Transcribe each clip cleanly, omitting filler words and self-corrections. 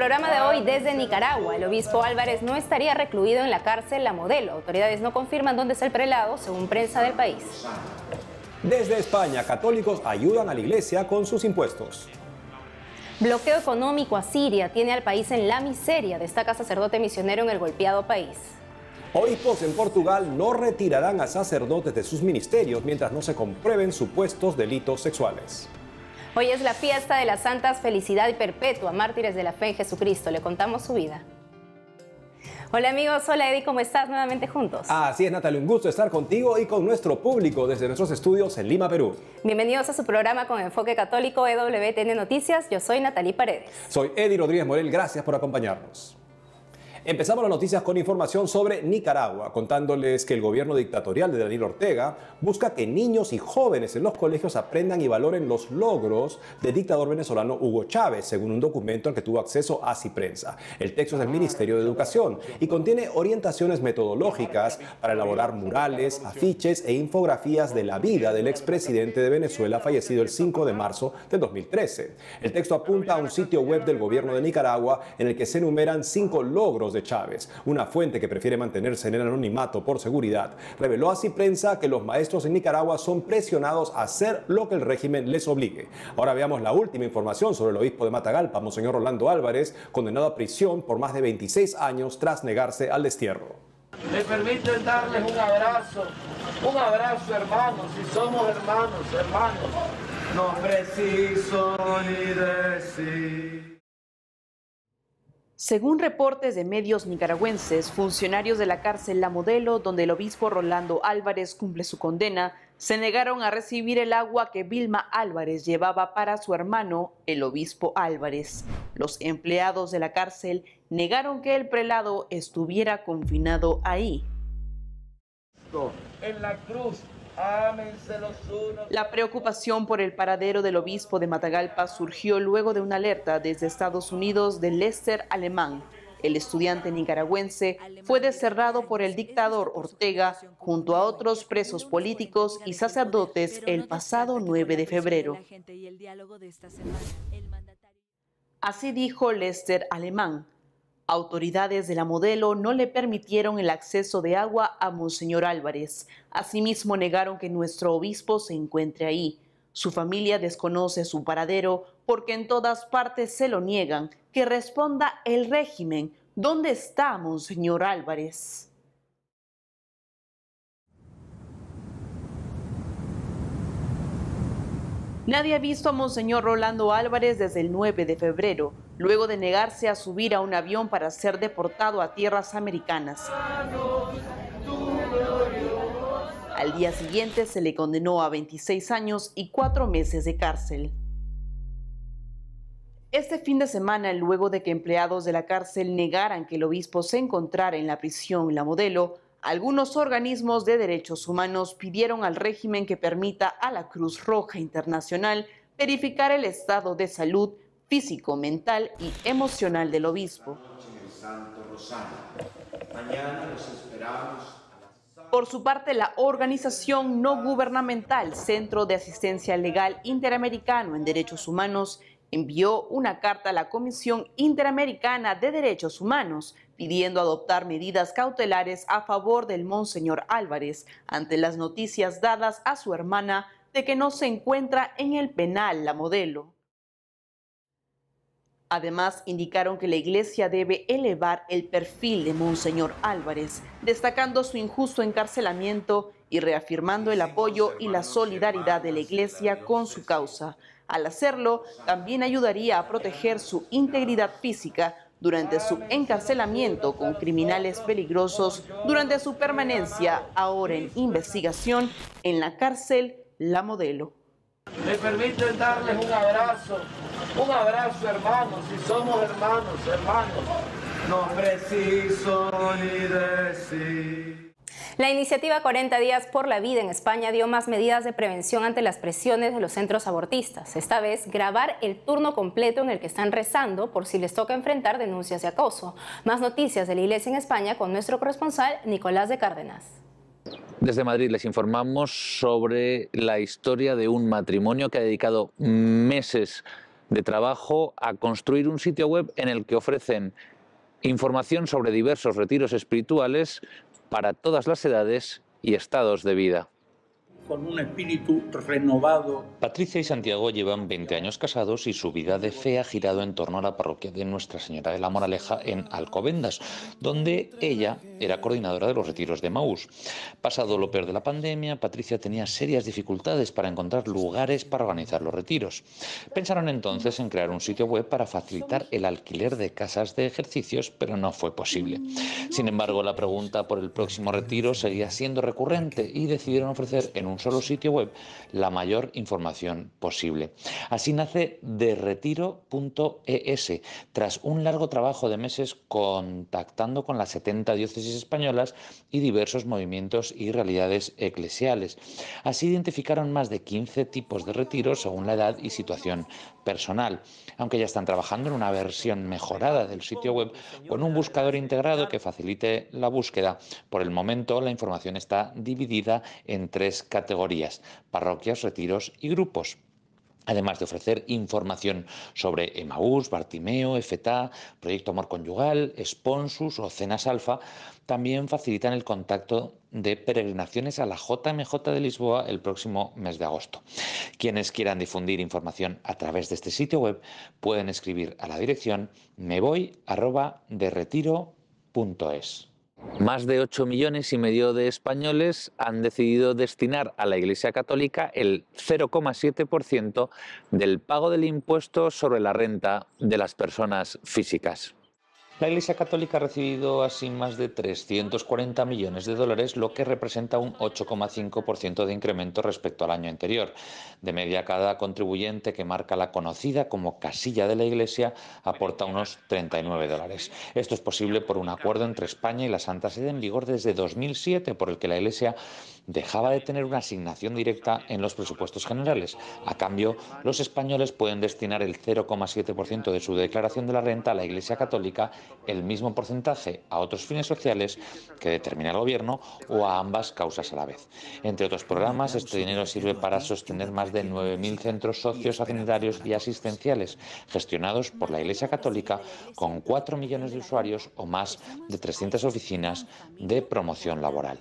programa de hoy desde Nicaragua, el obispo Álvarez no estaría recluido en la cárcel La Modelo. Autoridades no confirman dónde está el prelado, según prensa del país. Desde España, católicos ayudan a la iglesia con sus impuestos. Bloqueo económico a Siria tiene al país en la miseria, destaca sacerdote misionero en el golpeado país. Obispos en Portugal no retirarán a sacerdotes de sus ministerios mientras no se comprueben supuestos delitos sexuales. Hoy es la fiesta de las santas Felicidad y Perpetua, mártires de la fe en Jesucristo. Le contamos su vida. Hola amigos, hola Eddie, ¿cómo estás? Nuevamente juntos. Así es, Natalia, un gusto estar contigo y con nuestro público desde nuestros estudios en Lima, Perú. Bienvenidos a su programa con enfoque católico EWTN Noticias. Yo soy Natalie Paredes. Soy Eddie Rodríguez Morel, gracias por acompañarnos. Empezamos las noticias con información sobre Nicaragua, contándoles que el gobierno dictatorial de Daniel Ortega busca que niños y jóvenes en los colegios aprendan y valoren los logros del dictador venezolano Hugo Chávez, según un documento al que tuvo acceso Así Prensa. El texto es del Ministerio de Educación y contiene orientaciones metodológicas para elaborar murales, afiches e infografías de la vida del expresidente de Venezuela fallecido el 5 de marzo del 2013. El texto apunta a un sitio web del gobierno de Nicaragua en el que se enumeran 5 logros de Chávez. Una fuente que prefiere mantenerse en el anonimato por seguridad reveló Así Prensa que los maestros en Nicaragua son presionados a hacer lo que el régimen les obligue. Ahora veamos la última información sobre el obispo de Matagalpa, Monseñor Rolando Álvarez, condenado a prisión por más de 26 años tras negarse al destierro. Me permiten darles un abrazo hermanos, si somos hermanos, no preciso ni decir. Según reportes de medios nicaragüenses, funcionarios de la cárcel La Modelo, donde el obispo Rolando Álvarez cumple su condena, se negaron a recibir el agua que Vilma Álvarez llevaba para su hermano, el obispo Álvarez. Los empleados de la cárcel negaron que el prelado estuviera confinado ahí. En la cruz, ámense los unos. La preocupación por el paradero del obispo de Matagalpa surgió luego de una alerta desde Estados Unidos de Lester Alemán. El estudiante nicaragüense fue desterrado por el dictador Ortega junto a otros presos políticos y sacerdotes el pasado 9 de febrero. Así dijo Lester Alemán. Autoridades de La Modelo no le permitieron el acceso de agua a Monseñor Álvarez. Asimismo, negaron que nuestro obispo se encuentre ahí. Su familia desconoce su paradero porque en todas partes se lo niegan. Que responda el régimen. ¿Dónde está Monseñor Álvarez? Nadie ha visto a Monseñor Rolando Álvarez desde el 9 de febrero, luego de negarse a subir a un avión para ser deportado a tierras americanas. Al día siguiente se le condenó a 26 años y 4 meses de cárcel. Este fin de semana, luego de que empleados de la cárcel negaran que el obispo se encontrara en la prisión La Modelo, algunos organismos de derechos humanos pidieron al régimen que permita a la Cruz Roja Internacional verificar el estado de salud físico, mental y emocional del obispo. Por su parte, la organización no gubernamental Centro de Asistencia Legal Interamericano en Derechos Humanos envió una carta a la Comisión Interamericana de Derechos Humanos pidiendo adoptar medidas cautelares a favor del Monseñor Álvarez ante las noticias dadas a su hermana de que no se encuentra en el penal La Modelo. Además, indicaron que la Iglesia debe elevar el perfil de Monseñor Álvarez, destacando su injusto encarcelamiento y reafirmando el apoyo y la solidaridad de la Iglesia con su causa. Al hacerlo, también ayudaría a proteger su integridad física durante su encarcelamiento con criminales peligrosos durante su permanencia, ahora en investigación, en la cárcel La Modelo. Me permiten darles un abrazo hermanos, si somos hermanos, no preciso ni decir. La iniciativa 40 días por la vida en España dio más medidas de prevención ante las presiones de los centros abortistas. Esta vez, grabar el turno completo en el que están rezando por si les toca enfrentar denuncias de acoso. Más noticias de la Iglesia en España con nuestro corresponsal Nicolás de Cárdenas. Desde Madrid les informamos sobre la historia de un matrimonio que ha dedicado meses de trabajo a construir un sitio web en el que ofrecen información sobre diversos retiros espirituales para todas las edades y estados de vida. Con un espíritu renovado. Patricia y Santiago llevan 20 años casados y su vida de fe ha girado en torno a la parroquia de Nuestra Señora de la Moraleja en Alcobendas, donde ella era coordinadora de los retiros de Emaús. Pasado lo peor de la pandemia, Patricia tenía serias dificultades para encontrar lugares para organizar los retiros. Pensaron entonces en crear un sitio web para facilitar el alquiler de casas de ejercicios, pero no fue posible. Sin embargo, la pregunta por el próximo retiro seguía siendo recurrente y decidieron ofrecer en un solo sitio web la mayor información posible. Así nace derretiro.es, tras un largo trabajo de meses contactando con las 70 diócesis españolas y diversos movimientos y realidades eclesiales. Así identificaron más de 15 tipos de retiros según la edad y situación personal, aunque ya están trabajando en una versión mejorada del sitio web con un buscador integrado que facilite la búsqueda. Por el momento, la información está dividida en 3 categorías: parroquias, retiros y grupos. Además de ofrecer información sobre Emaús, Bartimeo, Efetá, Proyecto Amor Conyugal, Sponsus o Cenas Alfa, también facilitan el contacto de peregrinaciones a la JMJ de Lisboa el próximo mes de agosto. Quienes quieran difundir información a través de este sitio web pueden escribir a la dirección mevoy@derretiro.es. Más de 8,5 millones de españoles han decidido destinar a la Iglesia Católica el 0,7% del pago del impuesto sobre la renta de las personas físicas. La Iglesia Católica ha recibido así más de 340 millones de dólares, lo que representa un 8,5% de incremento respecto al año anterior. De media, cada contribuyente que marca la conocida como casilla de la Iglesia aporta unos 39 dólares. Esto es posible por un acuerdo entre España y la Santa Sede en vigor desde 2007, por el que la Iglesia dejaba de tener una asignación directa en los presupuestos generales. A cambio, los españoles pueden destinar el 0,7% de su declaración de la renta a la Iglesia Católica, el mismo porcentaje a otros fines sociales que determina el gobierno o a ambas causas a la vez. Entre otros programas, este dinero sirve para sostener más de 9.000 centros socios, sanitarios y asistenciales gestionados por la Iglesia Católica, con 4 millones de usuarios o más de 300 oficinas de promoción laboral.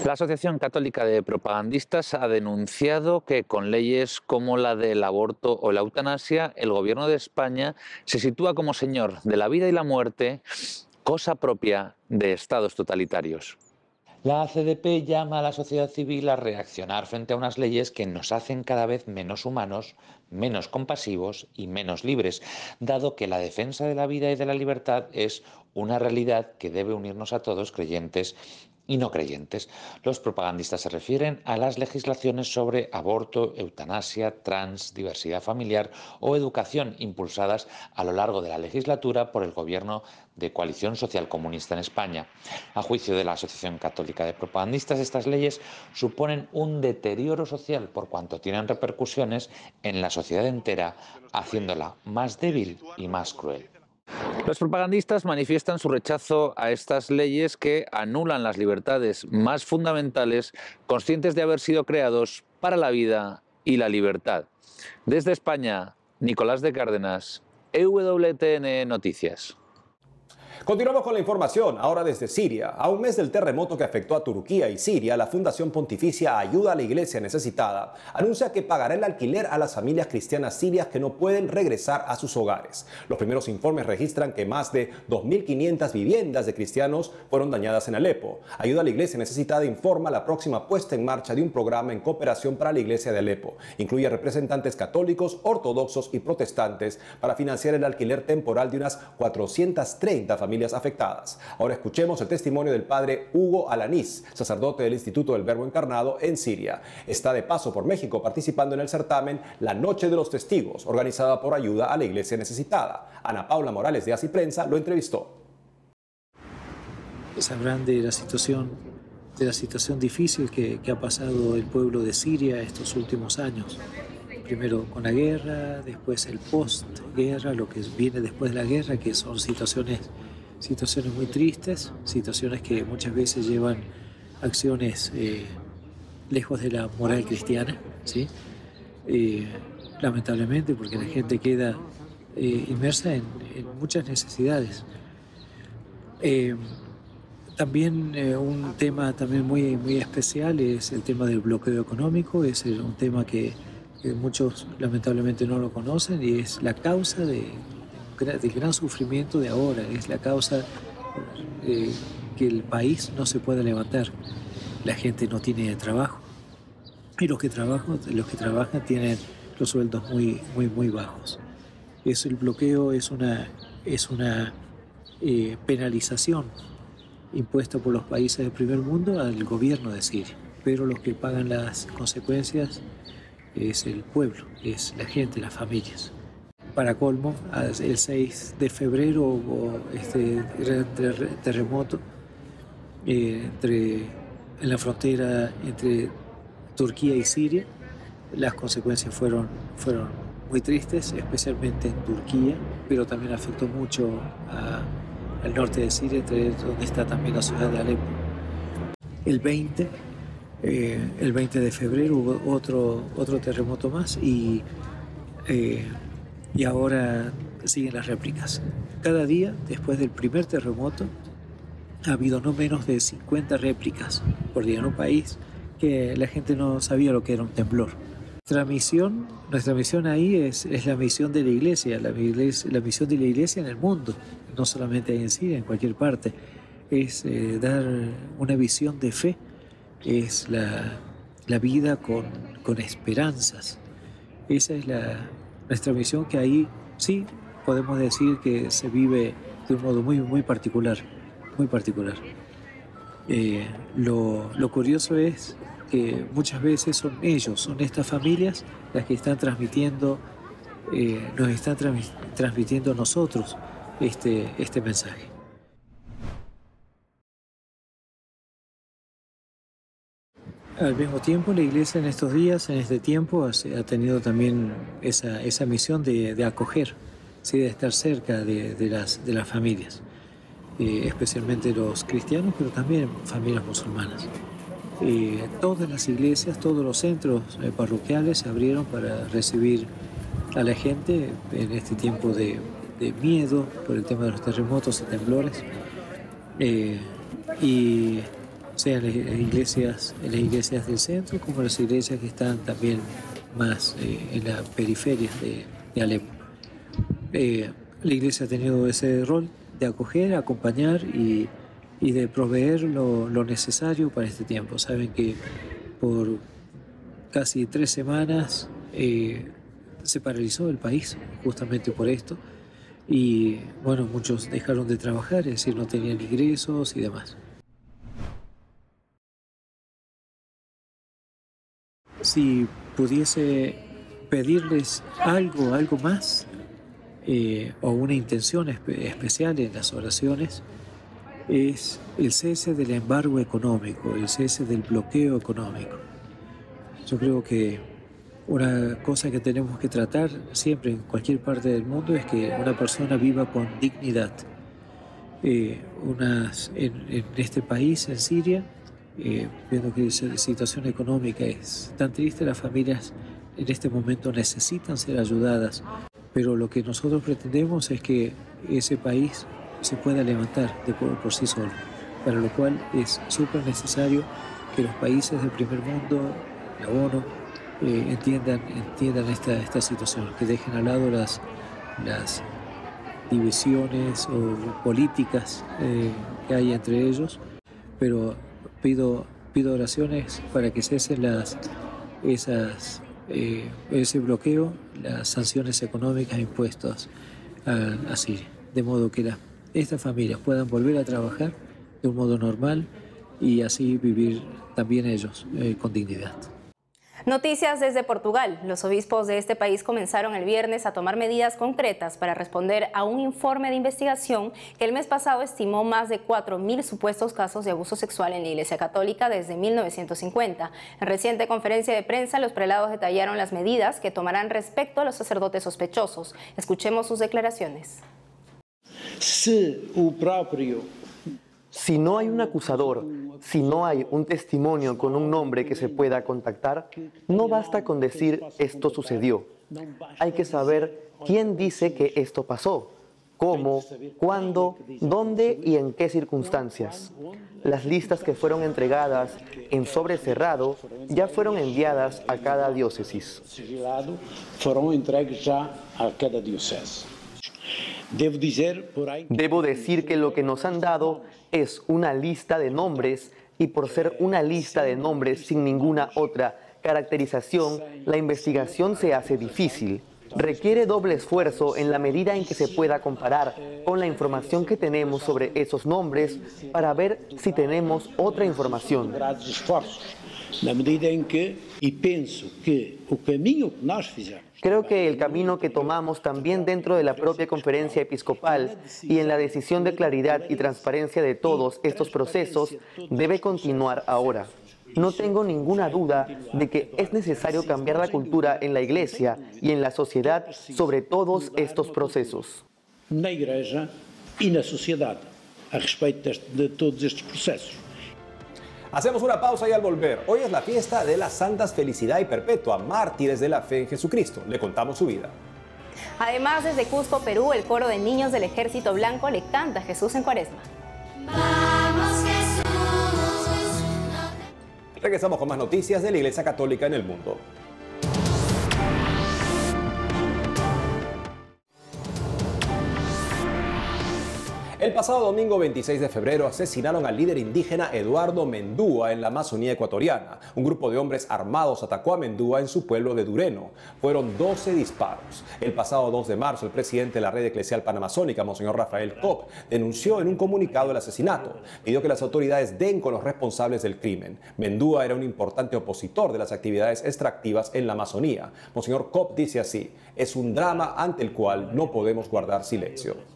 La Asociación Católica de Propagandistas ha denunciado que con leyes como la del aborto o la eutanasia, el gobierno de España se sitúa como señor de la vida y la muerte, cosa propia de estados totalitarios. La ACDP llama a la sociedad civil a reaccionar frente a unas leyes que nos hacen cada vez menos humanos, menos compasivos y menos libres, dado que la defensa de la vida y de la libertad es una realidad que debe unirnos a todos, creyentes y no creyentes. Los propagandistas se refieren a las legislaciones sobre aborto, eutanasia, trans, diversidad familiar o educación impulsadas a lo largo de la legislatura por el gobierno de Coalición Social Comunista en España. A juicio de la Asociación Católica de Propagandistas, estas leyes suponen un deterioro social por cuanto tienen repercusiones en la sociedad entera, haciéndola más débil y más cruel. Los propagandistas manifiestan su rechazo a estas leyes que anulan las libertades más fundamentales, conscientes de haber sido creados para la vida y la libertad. Desde España, Nicolás de Cárdenas, EWTN Noticias. Continuamos con la información, ahora desde Siria. A un mes del terremoto que afectó a Turquía y Siria, la Fundación Pontificia Ayuda a la Iglesia Necesitada anuncia que pagará el alquiler a las familias cristianas sirias que no pueden regresar a sus hogares. Los primeros informes registran que más de 2.500 viviendas de cristianos fueron dañadas en Alepo. Ayuda a la Iglesia Necesitada informa la próxima puesta en marcha de un programa en cooperación para la Iglesia de Alepo. Incluye representantes católicos, ortodoxos y protestantes para financiar el alquiler temporal de unas 430 familias afectadas. Ahora escuchemos el testimonio del padre Hugo Alaniz, sacerdote del Instituto del Verbo Encarnado en Siria. Está de paso por México participando en el certamen La Noche de los Testigos, organizada por Ayuda a la Iglesia Necesitada. Ana Paula Morales de Así Prensa lo entrevistó. Sabrán de la situación difícil que ha pasado el pueblo de Siria estos últimos años. Primero con la guerra, después el post-guerra, lo que viene después de la guerra, que son situaciones muy tristes, situaciones que muchas veces llevan acciones lejos de la moral cristiana, ¿sí? lamentablemente, porque la gente queda inmersa en muchas necesidades. También un tema también muy especial es el tema del bloqueo económico. Es un tema que muchos lamentablemente no lo conocen y es la causa del gran sufrimiento de ahora. Es la causa que el país no se pueda levantar. La gente no tiene trabajo y los que trabajan tienen los sueldos muy bajos. El bloqueo es una penalización impuesta por los países del primer mundo al gobierno de Siria, pero los que pagan las consecuencias es el pueblo, es la gente, las familias. Para colmo, el 6 de febrero hubo este terremoto en la frontera entre Turquía y Siria. Las consecuencias fueron muy tristes, especialmente en Turquía, pero también afectó mucho al norte de Siria, donde está también la ciudad de Alepo. El 20 de febrero hubo otro terremoto más y ahora siguen las réplicas. Cada día, después del primer terremoto, ha habido no menos de 50 réplicas por día en un país que la gente no sabía lo que era un temblor. Nuestra misión ahí es la misión de la iglesia misión de la iglesia en el mundo, no solamente en Siria, en cualquier parte. Es dar una visión de fe, es la vida con esperanzas. Esa es nuestra misión, que ahí sí podemos decir que se vive de un modo muy particular, muy particular. Lo curioso es que muchas veces son estas familias las que están transmitiendo, nos están transmitiendo a nosotros este mensaje. Al mismo tiempo, la Iglesia en estos días, en este tiempo, ha tenido también esa misión de acoger, ¿sí? De estar cerca de las familias, especialmente los cristianos, pero también familias musulmanas. Todas las iglesias, todos los centros parroquiales se abrieron para recibir a la gente en este tiempo de miedo por el tema de los terremotos y temblores. Y sea en las iglesias del centro como en las iglesias que están también más en las periferias de Alepo. La iglesia ha tenido ese rol de acoger, acompañar y de proveer lo necesario para este tiempo. Saben que por casi 3 semanas se paralizó el país justamente por esto y bueno, muchos dejaron de trabajar, es decir, no tenían ingresos y demás. Si pudiese pedirles algo más o una intención especial en las oraciones, es el cese del embargo económico, el cese del bloqueo económico. Yo creo que una cosa que tenemos que tratar siempre en cualquier parte del mundo es que una persona viva con dignidad. En este país, en Siria, viendo que la situación económica es tan triste, las familias en este momento necesitan ser ayudadas, pero lo que nosotros pretendemos es que ese país se pueda levantar por sí solo, para lo cual es súper necesario que los países del primer mundo, la ONU, entiendan esta situación, que dejen al lado las divisiones o políticas que hay entre ellos, pero pido oraciones para que cesen ese bloqueo, las sanciones económicas impuestas a Siria, de modo que estas familias puedan volver a trabajar de un modo normal y así vivir también ellos con dignidad. Noticias desde Portugal. Los obispos de este país comenzaron el viernes a tomar medidas concretas para responder a un informe de investigación que el mes pasado estimó más de 4.000 supuestos casos de abuso sexual en la Iglesia Católica desde 1950. En reciente conferencia de prensa, los prelados detallaron las medidas que tomarán respecto a los sacerdotes sospechosos. Escuchemos sus declaraciones. Si no hay un acusador, si no hay un testimonio con un nombre que se pueda contactar, no basta con decir esto sucedió. Hay que saber quién dice que esto pasó, cómo, cuándo, dónde y en qué circunstancias. Las listas que fueron entregadas en sobre cerrado ya fueron enviadas a cada diócesis. Foram entregues já a cada diocese. Debo decir que lo que nos han dado es una lista de nombres y por ser una lista de nombres sin ninguna otra caracterización, la investigación se hace difícil. Requiere doble esfuerzo en la medida en que se pueda comparar con la información que tenemos sobre esos nombres para ver si tenemos otra información. Na medida em que, penso que o caminho que nós fizemos. Creo que el camino que tomamos también dentro de la propia conferencia episcopal y en la decisión de claridad y transparencia de todos estos procesos debe continuar ahora. No tengo ninguna duda de que es necesario cambiar la cultura en la Iglesia y en la sociedad sobre todos estos procesos. Na Igreja e na sociedade a respeito de todos estes processos. Hacemos una pausa y al volver, hoy es la fiesta de las Santas Felicidad y Perpetua, mártires de la fe en Jesucristo. Le contamos su vida. Además, desde Cusco, Perú, el coro de niños del Ejército Blanco le canta a Jesús en Cuaresma. Vamos, Jesús. Regresamos con más noticias de la Iglesia Católica en el mundo. El pasado domingo 26 de febrero asesinaron al líder indígena Eduardo Mendúa en la Amazonía ecuatoriana. Un grupo de hombres armados atacó a Mendúa en su pueblo de Dureno. Fueron 12 disparos. El pasado 2 de marzo, el presidente de la Red Eclesial Panamazónica, Monseñor Rafael Cop, denunció en un comunicado el asesinato. Pidió que las autoridades den con los responsables del crimen. Mendúa era un importante opositor de las actividades extractivas en la Amazonía. Monseñor Cop dice así: es un drama ante el cual no podemos guardar silencio.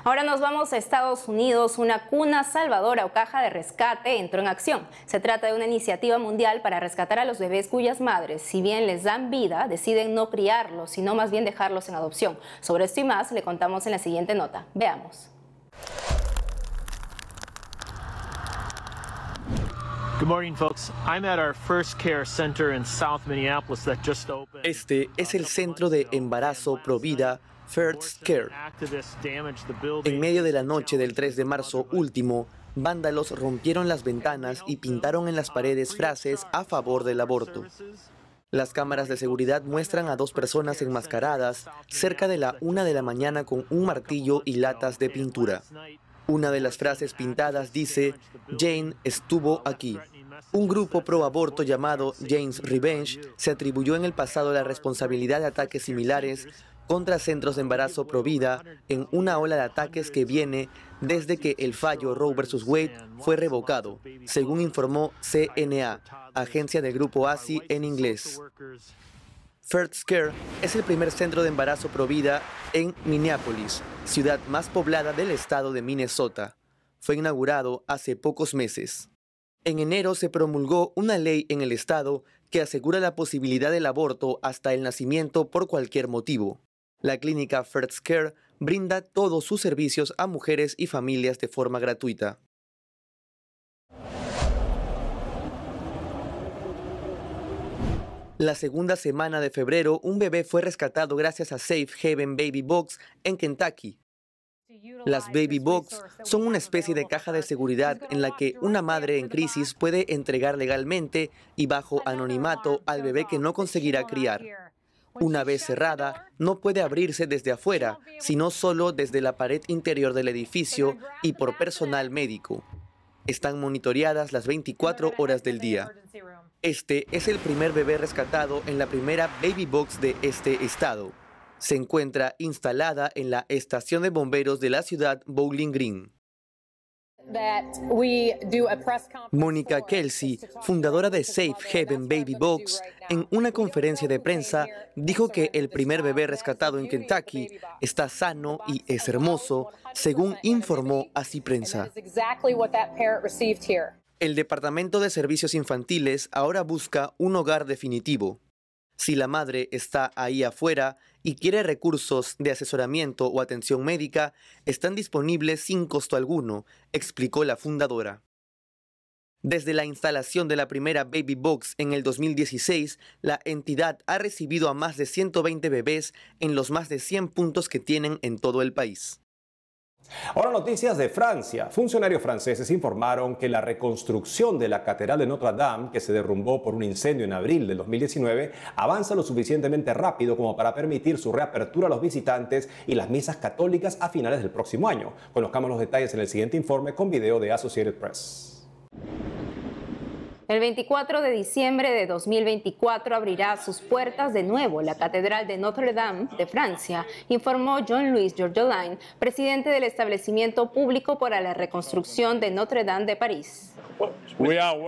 Ahora nos vamos a Estados Unidos. Una cuna salvadora o caja de rescate entró en acción. Se trata de una iniciativa mundial para rescatar a los bebés cuyas madres, si bien les dan vida, deciden no criarlos, sino más bien dejarlos en adopción. Sobre esto y más le contamos en la siguiente nota. Veamos. Good morning, folks. I'm at our First Care Center in South Minneapolis that just opened. Este es el centro de embarazo Provida First Care. En medio de la noche del 3 de marzo último, vándalos rompieron las ventanas y pintaron en las paredes frases a favor del aborto. Las cámaras de seguridad muestran a 2 personas enmascaradas cerca de la 1 de la mañana con un martillo y latas de pintura. Una de las frases pintadas dice: Jane estuvo aquí. Un grupo pro aborto llamado Jane's Revenge se atribuyó en el pasado la responsabilidad de ataques similares contra centros de embarazo Provida en una ola de ataques que viene desde que el fallo Roe vs. Wade fue revocado, según informó CNA, agencia del grupo ASI en inglés. First Care es el primer centro de embarazo Provida en Minneapolis, ciudad más poblada del estado de Minnesota. Fue inaugurado hace pocos meses. En enero se promulgó una ley en el estado que asegura la posibilidad del aborto hasta el nacimiento por cualquier motivo. La clínica First Care brinda todos sus servicios a mujeres y familias de forma gratuita. La segunda semana de febrero, un bebé fue rescatado gracias a Safe Haven Baby Box en Kentucky. Las Baby Box son una especie de caja de seguridad en la que una madre en crisis puede entregar legalmente y bajo anonimato al bebé que no conseguirá criar. Una vez cerrada, no puede abrirse desde afuera, sino solo desde la pared interior del edificio y por personal médico. Están monitoreadas las 24 horas del día. Este es el primer bebé rescatado en la primera Baby Box de este estado. Se encuentra instalada en la estación de bomberos de la ciudad Bowling Green. Mónica Kelsey, fundadora de Safe Haven Baby Box, en una conferencia de prensa dijo que el primer bebé rescatado en Kentucky está sano y es hermoso, según informó Así Prensa. El Departamento de Servicios Infantiles ahora busca un hogar definitivo. Si la madre está ahí afuera y quiere recursos de asesoramiento o atención médica, están disponibles sin costo alguno, explicó la fundadora. Desde la instalación de la primera Baby Box en el 2016, la entidad ha recibido a más de 120 bebés en los más de 100 puntos que tienen en todo el país. Ahora noticias de Francia. Funcionarios franceses informaron que la reconstrucción de la Catedral de Notre Dame, que se derrumbó por un incendio en abril del 2019, avanza lo suficientemente rápido como para permitir su reapertura a los visitantes y las misas católicas a finales del próximo año. Conozcamos los detalles en el siguiente informe con video de Associated Press. El 24 de diciembre de 2024 abrirá sus puertas de nuevo la Catedral de Notre Dame de Francia, informó Jean-Louis Georgelin, presidente del establecimiento público para la reconstrucción de Notre Dame de París.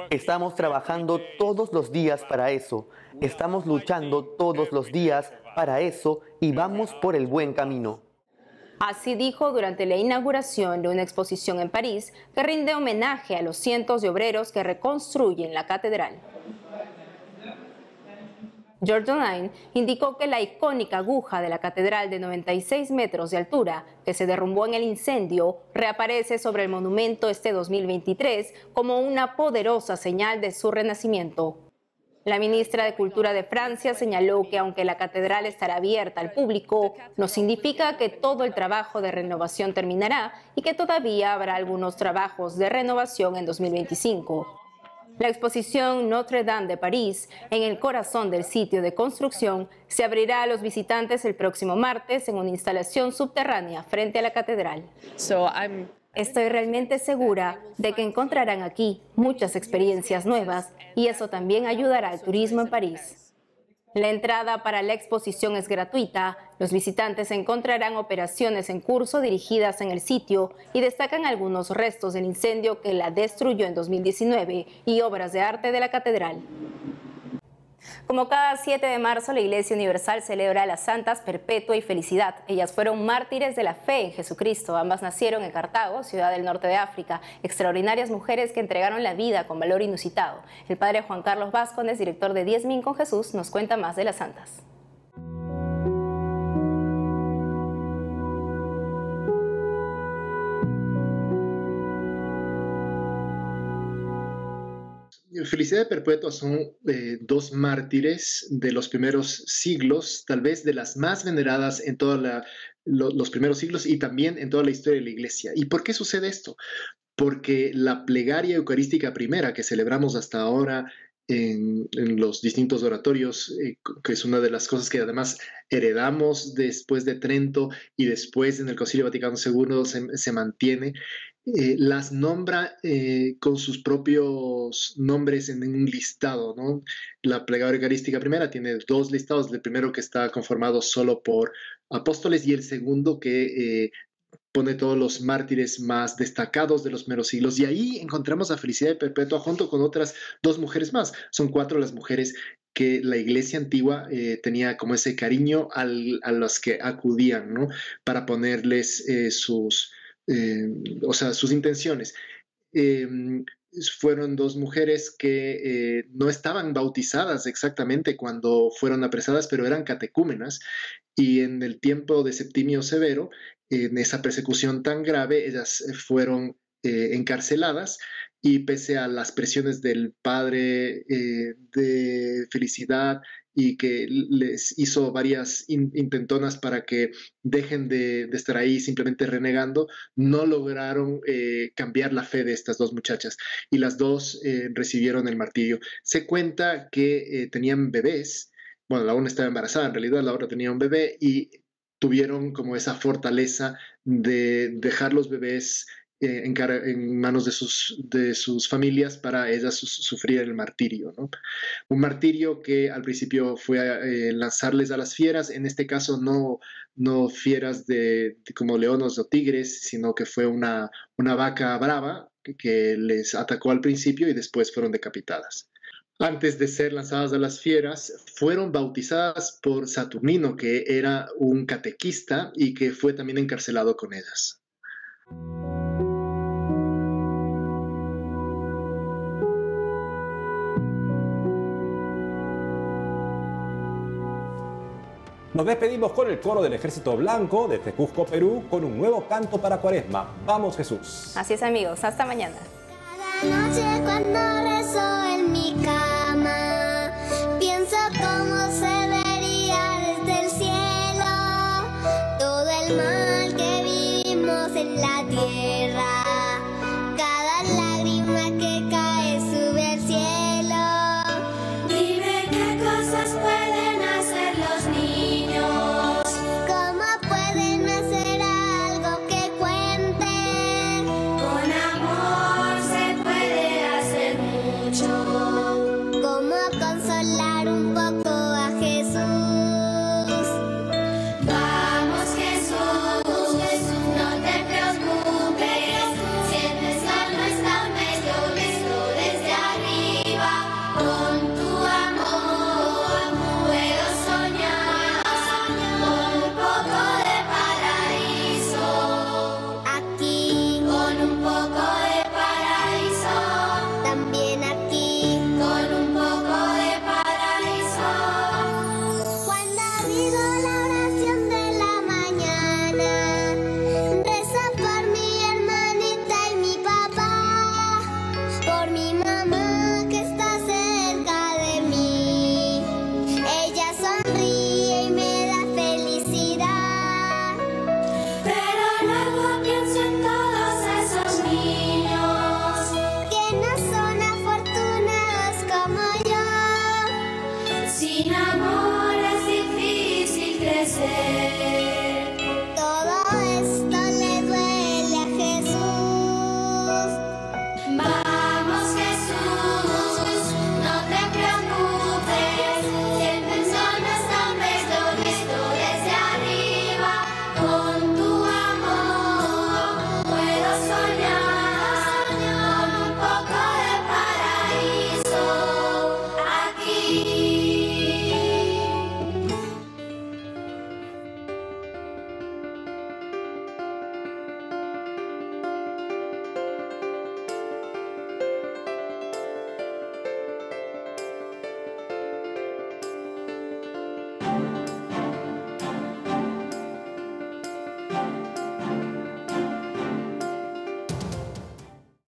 Estamos trabajando todos los días para eso. Estamos luchando todos los días para eso y vamos por el buen camino. Así dijo durante la inauguración de una exposición en París que rinde homenaje a los cientos de obreros que reconstruyen la catedral. Georgelin indicó que la icónica aguja de la catedral de 96 metros de altura, que se derrumbó en el incendio, reaparece sobre el monumento este 2023 como una poderosa señal de su renacimiento. La ministra de Cultura de Francia señaló que aunque la catedral estará abierta al público, no significa que todo el trabajo de renovación terminará y que todavía habrá algunos trabajos de renovación en 2025. La exposición Notre Dame de París, en el corazón del sitio de construcción, se abrirá a los visitantes el próximo martes en una instalación subterránea frente a la catedral. Estoy realmente segura de que encontrarán aquí muchas experiencias nuevas y eso también ayudará al turismo en París. La entrada para la exposición es gratuita. Los visitantes encontrarán operaciones en curso dirigidas en el sitio y destacan algunos restos del incendio que la destruyó en 2019 y obras de arte de la catedral. Como cada 7 de marzo, la Iglesia Universal celebra a las santas Perpetua y Felicidad. Ellas fueron mártires de la fe en Jesucristo. Ambas nacieron en Cartago, ciudad del norte de África. Extraordinarias mujeres que entregaron la vida con valor inusitado. El padre Juan Carlos Vázquez, director de 10.000 con Jesús, nos cuenta más de las santas. Felicidad y Perpetua son dos mártires de los primeros siglos, tal vez de las más veneradas en todos los primeros siglos y también en toda la historia de la Iglesia. ¿Y por qué sucede esto? Porque la plegaria eucarística primera que celebramos hasta ahora en los distintos oratorios, que es una de las cosas que además heredamos después de Trento y después en el Concilio Vaticano II se mantiene, las nombra con sus propios nombres en un listado, ¿no? La plegaria eucarística primera tiene dos listados, el primero que está conformado solo por apóstoles y el segundo que pone todos los mártires más destacados de los primeros siglos, y ahí encontramos a Felicidad y Perpetua junto con otras dos mujeres más. Son 4 las mujeres que la Iglesia antigua tenía como ese cariño a las que acudían, ¿no? Para ponerles sus intenciones. Fueron 2 mujeres que no estaban bautizadas exactamente cuando fueron apresadas, pero eran catecúmenas, y en el tiempo de Septimio Severo, en esa persecución tan grave, ellas fueron encarceladas, y pese a las presiones del padre de Felicidad y que les hizo varias intentonas para que dejen de estar ahí simplemente renegando, no lograron cambiar la fe de estas 2 muchachas, y las 2 recibieron el martirio. Se cuenta que tenían bebés. Bueno, la una estaba embarazada, en realidad la otra tenía un bebé, y tuvieron como esa fortaleza de dejar los bebés en manos de sus familias para ellas sufrir el martirio, ¿no? Un martirio que al principio fue lanzarles a las fieras, en este caso no fieras como leones o tigres, sino que fue una vaca brava que les atacó al principio y después fueron decapitadas. Antes de ser lanzadas a las fieras, fueron bautizadas por Saturnino, que era un catequista y que fue también encarcelado con ellas. Nos despedimos con el coro del Ejército Blanco desde Cusco, Perú, con un nuevo canto para Cuaresma. ¡Vamos, Jesús! Así es, amigos. Hasta mañana. la noche cuando rezo en mi cama, pienso cómo se vería desde el cielo todo el mal que vivimos en la tierra.